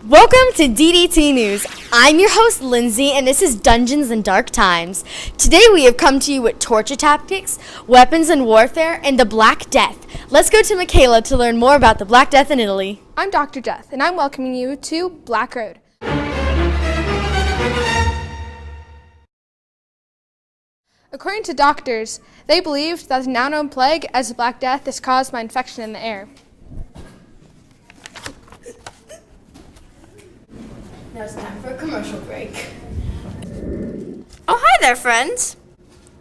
Welcome to DDT News. I'm your host, Lindsay, and this is Dungeons and Dark Times. Today we have come to you with torture tactics, weapons and warfare, and the Black Death. Let's go to Michaela to learn more about the Black Death in Italy. I'm Dr. Death, and I'm welcoming you to Black Road. According to doctors, they believed that the now known plague as the Black Death is caused by infection in the air. Now it's time for a commercial break. Oh, hi there, friends.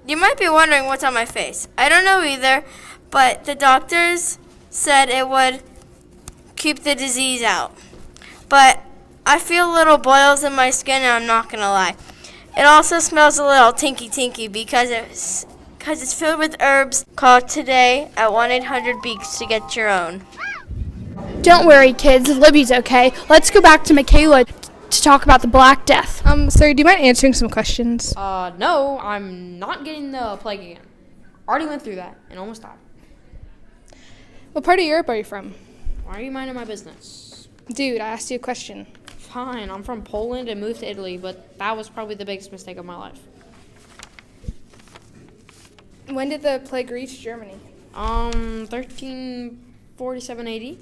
You might be wondering what's on my face. I don't know either, but the doctors said it would keep the disease out. But I feel little boils in my skin, and I'm not going to lie. It also smells a little tinky because it's filled with herbs. Call today at 1-800-BEAKS to get your own. Don't worry, kids. Libby's okay. Let's go back to Michaela to talk about the Black Death. Sir, do you mind answering some questions? No, I'm not getting the plague again. Already went through that and almost died. What part of Europe are you from? Why are you minding my business? Dude, I asked you a question. Fine, I'm from Poland and moved to Italy, but that was probably the biggest mistake of my life. When did the plague reach Germany? 1347 AD.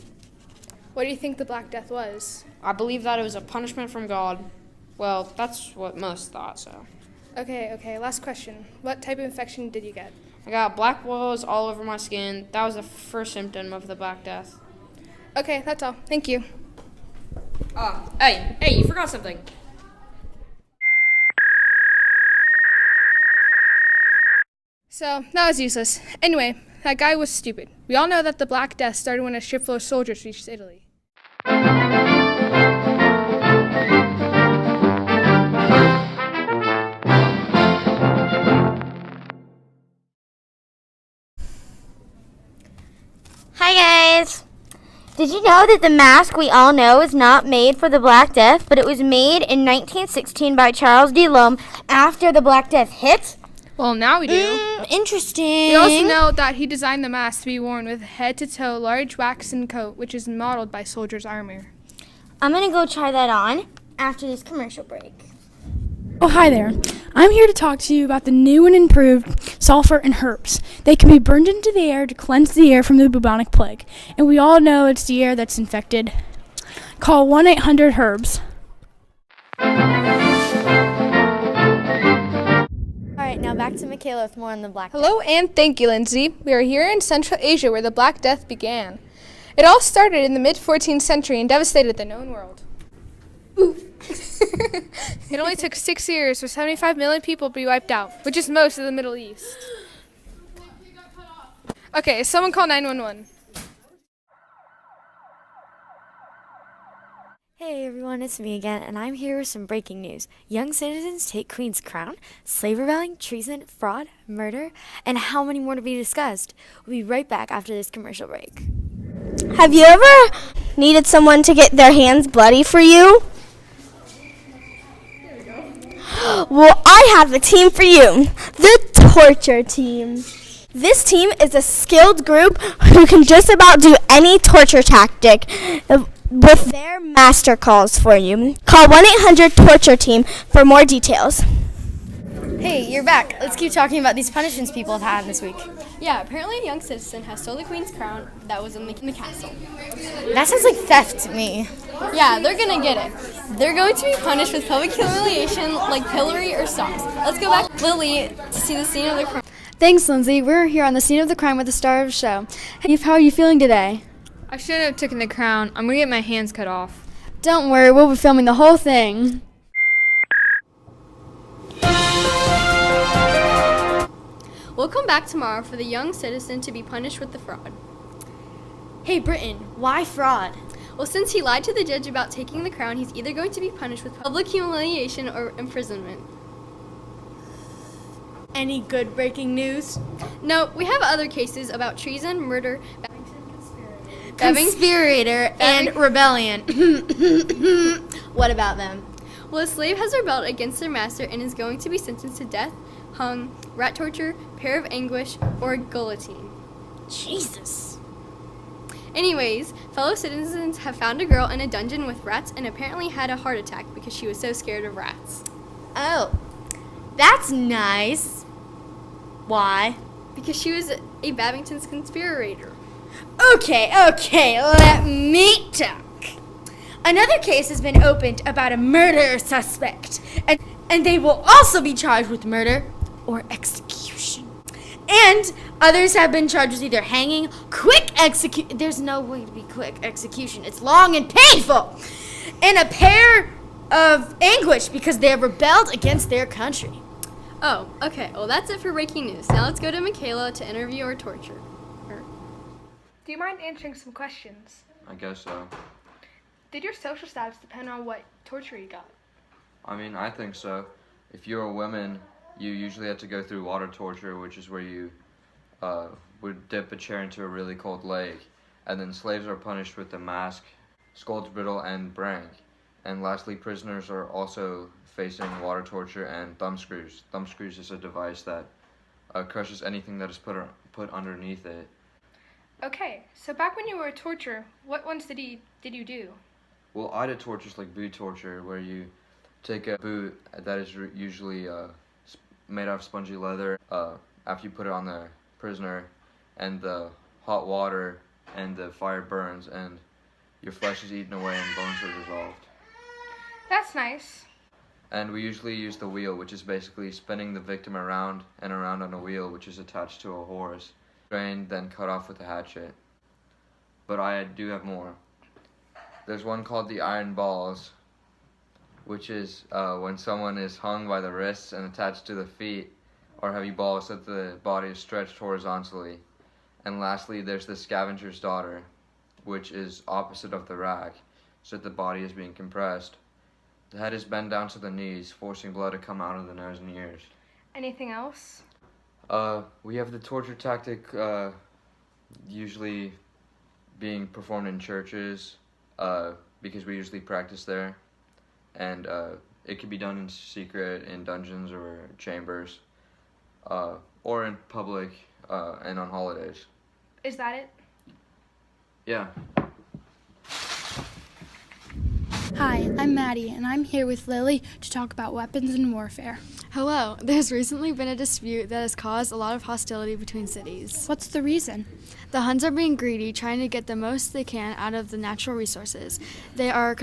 What do you think the Black Death was? I believe that it was a punishment from God. Well, that's what most thought, so. Okay, last question. What type of infection did you get? I got black boils all over my skin. That was the first symptom of the Black Death. Okay, that's all. Thank you. Hey, you forgot something. So, that was useless. Anyway, that guy was stupid. We all know that the Black Death started when a shipful of soldiers reached Italy. Hi, guys. Did you know that the mask we all know is not made for the Black Death, but it was made in 1916 by Charles D. Loam after the Black Death hit? Well, now we do. Interesting. We also know that he designed the mask to be worn with head-to-toe large waxen coat, which is modeled by soldiers' armor. I'm going to go try that on after this commercial break. Oh, hi there. I'm here to talk to you about the new and improved sulfur and herbs. They can be burned into the air to cleanse the air from the bubonic plague. And we all know it's the air that's infected. Call 1-800-HERBS. Alright, now back to Michaela with more on the Black Death. Hello and thank you, Lindsay. We are here in Central Asia where the Black Death began. It all started in the mid-14th century and devastated the known world. Oof. It only took 6 years for 75 million people to be wiped out, which is most of the Middle East. Okay, someone call 911. Hey everyone, it's me again, and I'm here with some breaking news. Young citizens take Queen's crown, slave rebellion, treason, fraud, murder, and how many more to be discussed. We'll be right back after this commercial break. Have you ever needed someone to get their hands bloody for you? Well, I have a team for you, the torture team. This team is a skilled group who can just about do any torture tactic with their master calls for you. Call 1-800-TORTURE-TEAM for more details. Hey, you're back. Let's keep talking about these punishments people have had this week. Yeah, apparently a young citizen has stolen the Queen's crown that was in the castle. That sounds like theft to me. Yeah, they're gonna get it. They're going to be punished with public humiliation like pillory or stocks. Let's go back to Lily to see the scene of the crime. Thanks, Lindsay. We're here on the scene of the crime with the star of the show. Hey, how are you feeling today? I shouldn't have taken the crown. I'm gonna get my hands cut off. Don't worry, we'll be filming the whole thing. We'll come back tomorrow for the young citizen to be punished with the fraud. Hey, Britton, why fraud? Well, since he lied to the judge about taking the crown, he's either going to be punished with public humiliation or imprisonment. Any good breaking news? No, we have other cases about treason, murder, Conspirator and rebellion. What about them? Well, a slave has rebelled against their master and is going to be sentenced to death, hung, rat torture, pair of anguish, or guillotine. Jesus. Anyways, fellow citizens have found a girl in a dungeon with rats and apparently had a heart attack because she was so scared of rats. Oh, that's nice. Why? Because she was a Babington's conspirator. Okay, let me talk. Another case has been opened about a murder suspect, and they will also be charged with murder or execution. And others have been charged with either hanging, quick execution. There's no way to be quick execution. It's long and painful. And a pair of anguish because they have rebelled against their country. Oh, okay. Well, that's it for breaking news. Now let's go to Michaela to interview or torture her. Do you mind answering some questions? I guess so. Did your social status depend on what torture you got? I mean, I think so. If you're a woman, you usually have to go through water torture, which is where you would dip a chair into a really cold lake. And then slaves are punished with the mask, scald's brittle, and brang. And lastly, prisoners are also facing water torture and thumb screws. Thumb screws is a device that crushes anything that is put underneath it. Okay, so back when you were a torturer, what ones did you do? Well, I did tortures like boot torture, where you take a boot that is usually made out of spongy leather. After you put it on the prisoner, and the hot water and the fire burns, and your flesh is eaten away and bones are dissolved. That's nice. And we usually use the wheel, which is basically spinning the victim around and around on a wheel, which is attached to a horse, drained, then cut off with a hatchet. But I do have more. There's one called the iron balls, which is when someone is hung by the wrists and attached to the feet, or heavy balls so that the body is stretched horizontally. And lastly, there's the scavenger's daughter, which is opposite of the rack, so that the body is being compressed. The head is bent down to the knees, forcing blood to come out of the nose and ears. Anything else? We have the torture tactic usually being performed in churches, because we usually practice there. And it can be done in secret in dungeons or chambers, or in public and on holidays. Is that it? Yeah. Hi, I'm Maddie, and I'm here with Lily to talk about weapons and warfare. Hello. There's recently been a dispute that has caused a lot of hostility between cities. What's the reason? The Huns are being greedy, trying to get the most they can out of the natural resources. They are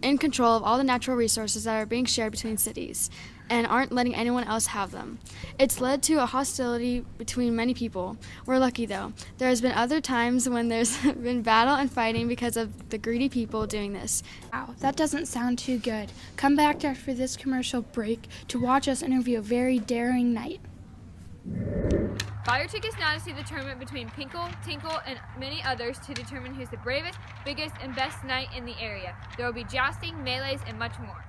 in control of all the natural resources that are being shared between cities and aren't letting anyone else have them. It's led to a hostility between many people. We're lucky though. There has been other times when there's been battle and fighting because of the greedy people doing this. Wow, that doesn't sound too good. Come back after this commercial break to watch us interview a very daring knight. Buy your tickets now to see the tournament between Pinkle, Tinkle, and many others to determine who's the bravest, biggest, and best knight in the area. There will be jousting, melees, and much more.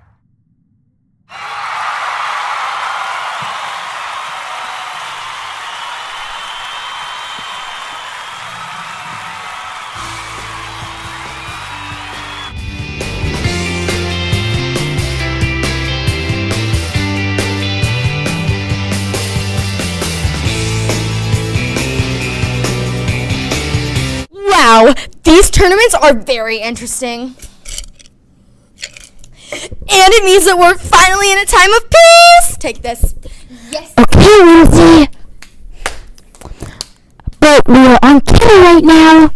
Wow, these tournaments are very interesting. And it means that we're finally in a time of peace. Take this. Yes. Okay, Lindsay. But we are on camera right now.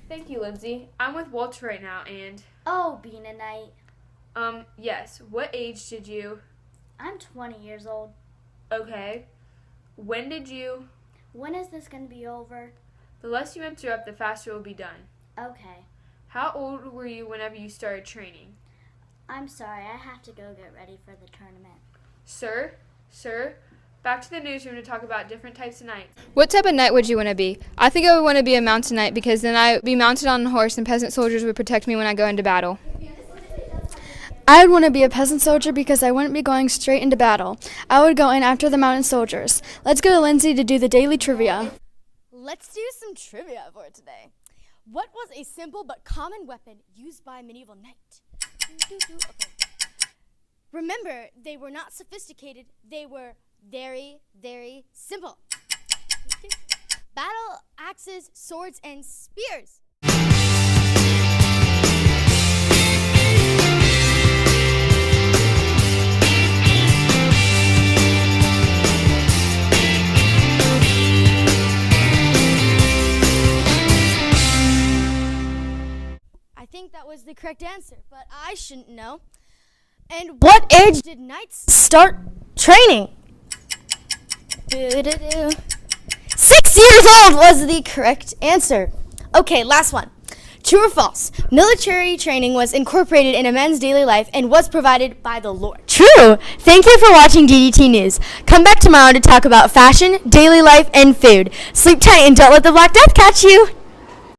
Thank you, Lindsay. I'm with Walter right now, and... Oh, being a knight. Yes. What age did you... I'm 20 years old. Okay. When did you... When is this going to be over? The less you interrupt, the faster it will be done. Okay. How old were you whenever you started training? I'm sorry, I have to go get ready for the tournament. Sir, back to the newsroom to talk about different types of knights. What type of knight would you want to be? I think I would want to be a mounted knight because then I would be mounted on a horse and peasant soldiers would protect me when I go into battle. I would want to be a peasant soldier because I wouldn't be going straight into battle. I would go in after the mounted soldiers. Let's go to Lindsay to do the daily trivia. Let's do some trivia for today. What was a simple but common weapon used by a medieval knight? Okay. Remember, they were not sophisticated. They were very, very simple. battle axes, swords, and spears. I think that was the correct answer, but I shouldn't know. And what age did knights start training? 6 years old was the correct answer. Okay, last one. True or false? Military training was incorporated in a man's daily life and was provided by the Lord. True. Thank you for watching DDT News. Come back tomorrow to talk about fashion, daily life, and food. Sleep tight and don't let the Black Death catch you.